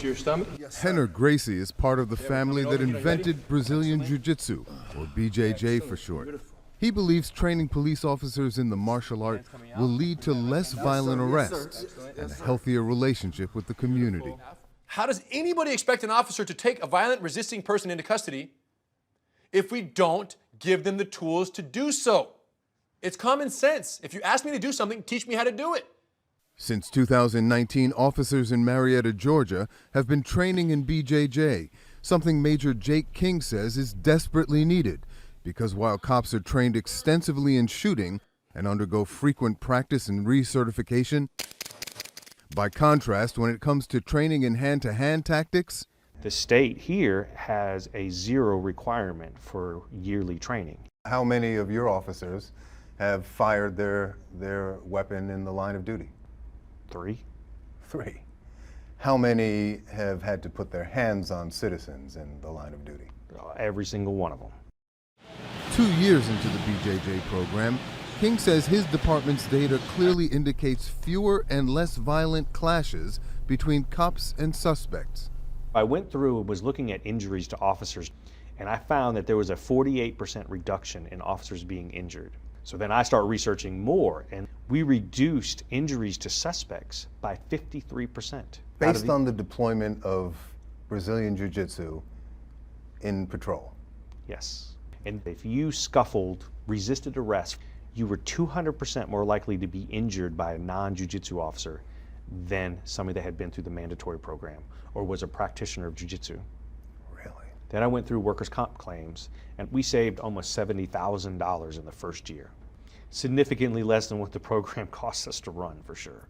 Your stomach? Henner Gracie is part of the family that invented Brazilian Jiu-Jitsu, or BJJ for short. He believes training police officers in the martial art will lead to less violent arrests and a healthier relationship with the community. How does anybody expect an officer to take a violent resisting person into custody if we don't give them the tools to do so? It's common sense. If you ask me to do something, teach me how to do it. Since 2019, officers in Marietta, Georgia have been training in BJJ, something Major Jake King says is desperately needed, because while cops are trained extensively in shooting and undergo frequent practice and recertification, by contrast, when it comes to training in hand-to-hand tactics, the state here has a zero requirement for yearly training. how many of your officers have fired their weapon in the line of duty? 3. 3. How many have had to put their hands on citizens in the line of duty? Every single one of them. 2 years into the BJJ program, King says his department's data clearly indicates fewer and less violent clashes between cops and suspects. I went through and was looking at injuries to officers, and I found that there was a 48% reduction in officers being injured. So then I started researching more, and we reduced injuries to suspects by 53%. Based on the deployment of Brazilian Jiu-Jitsu in patrol? Yes. And if you scuffled, resisted arrest, you were 200% more likely to be injured by a non-Jiu-Jitsu officer than somebody that had been through the mandatory program or was a practitioner of Jiu-Jitsu. Really? Then I went through workers' comp claims, and we saved almost $70,000 in the first year. Significantly less than what the program costs us to run, for sure.